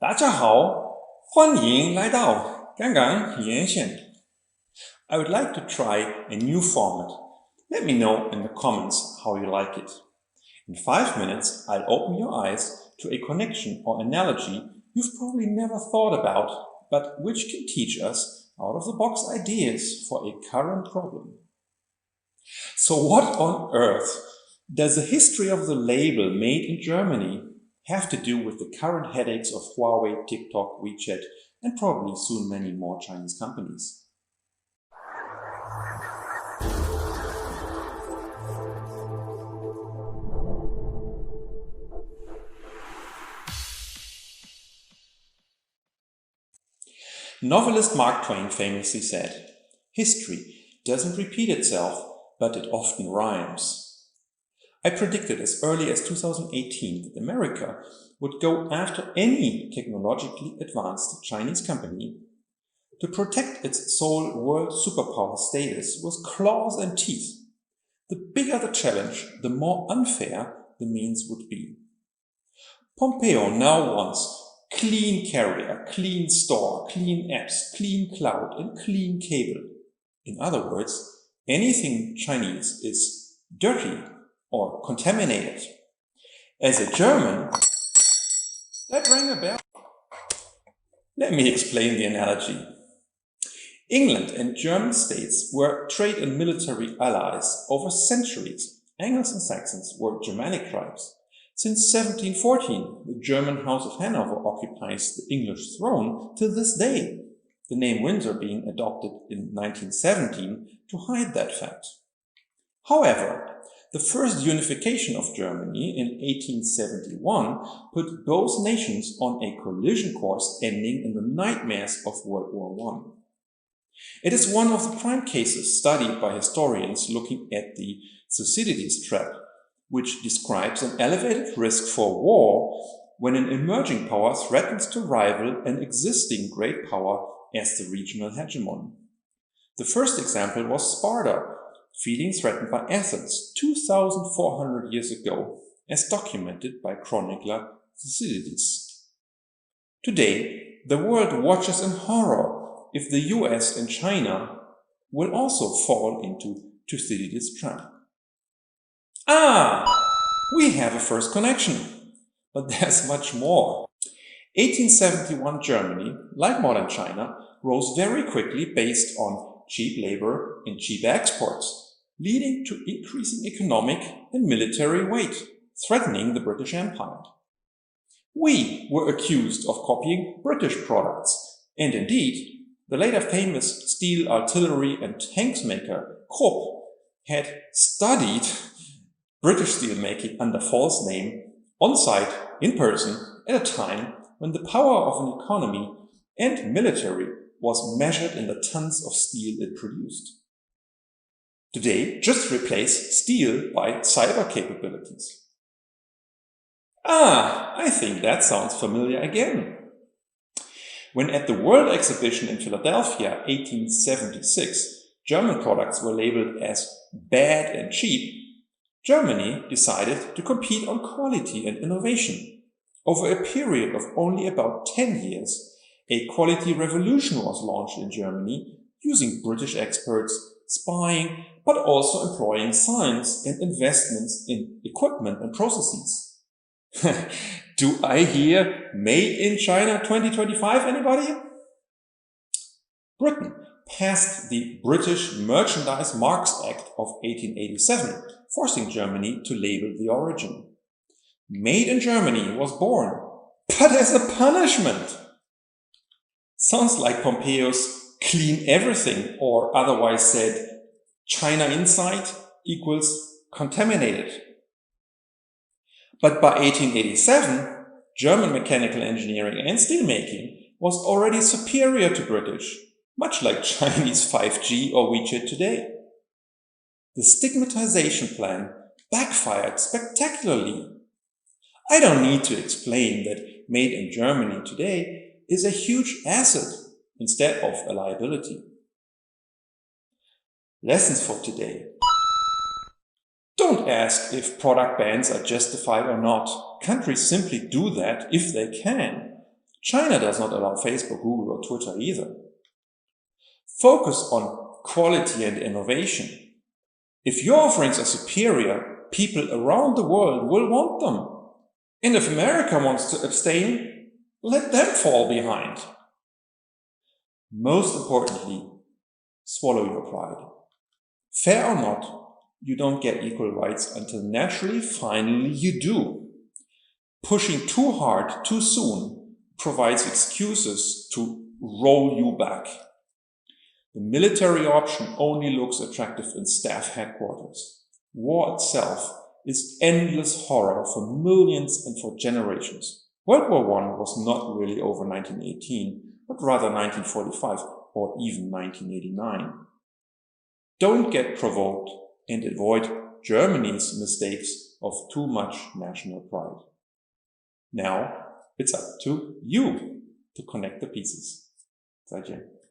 大家好，欢迎来到刚刚连线。I would like to try a new format. Let me know in the comments how you like it. In 5 minutes, I'll open your eyes to a connection or analogy you've probably never thought about, but which can teach us out-of-the-box ideas for a current problem. So what on earth does the history of the label made in Germany have to do with the current headaches of Huawei, TikTok, WeChat, and probably soon many more Chinese companies? Novelist Mark Twain famously said, "History doesn't repeat itself, but it often rhymes." I predicted as early as 2018 that America would go after any technologically advanced Chinese company to protect its sole world superpower status with claws and teeth. The bigger the challenge, the more unfair the means would be. Pompeo now wants clean carrier, clean store, clean apps, clean cloud, and clean cable. In other words, anything Chinese is dirty or contaminated. As a German, that rang a bell. Let me explain the analogy. England and German states were trade and military allies over centuries. Angles and Saxons were Germanic tribes. Since 1714, the German House of Hanover occupies the English throne to this day, the name Windsor being adopted in 1917 to hide that fact. However, the first unification of Germany in 1871 put both nations on a collision course ending in the nightmares of World War I. It is one of the prime cases studied by historians looking at the Thucydides trap, which describes an elevated risk for war when an emerging power threatens to rival an existing great power as the regional hegemon. The first example was Sparta, feeling threatened by Athens 2,400 years ago, as documented by chronicler Thucydides. Today, the world watches in horror if the US and China will also fall into Thucydides' trap. We have a first connection, but there's much more. 1871 Germany, like modern China, rose very quickly based on cheap labor and cheap exports, leading to increasing economic and military weight, threatening the British Empire. We were accused of copying British products, and indeed, the later famous steel artillery and tanks maker Krupp had studied British steelmaking under false name on site in person at a time when the power of an economy and military was measured in the tons of steel it produced. Today, just replace steel by cyber capabilities. I think that sounds familiar again. When at the World Exhibition in Philadelphia 1876, German products were labeled as bad and cheap, Germany decided to compete on quality and innovation. Over a period of only about 10 years, a quality revolution was launched in Germany using British experts, spying, but also employing science and investments in equipment and processes. Do I hear Made in China 2025, anybody? Britain passed the British Merchandise Marks Act of 1887, forcing Germany to label the origin. Made in Germany was born, but as a punishment. Sounds like Pompeo's clean everything, or otherwise said, China inside equals contaminated. But by 1887, German mechanical engineering and steelmaking was already superior to British, much like Chinese 5G or WeChat today. The stigmatization plan backfired spectacularly. I don't need to explain that Made in Germany today is a huge asset instead of a liability. Lessons for today. Don't ask if product bans are justified or not. Countries simply do that if they can. China does not allow Facebook, Google, or Twitter either. Focus on quality and innovation. If your offerings are superior, people around the world will want them. And if America wants to abstain, let them fall behind. Most importantly, swallow your pride. Fair or not, you don't get equal rights until naturally, finally you do. Pushing too hard, too soon, provides excuses to roll you back. The military option only looks attractive in staff headquarters. War itself is endless horror for millions and for generations. World War I was not really over 1918, but rather 1945 or even 1989. Don't get provoked and avoid Germany's mistakes of too much national pride. Now, it's up to you to connect the pieces. 再见。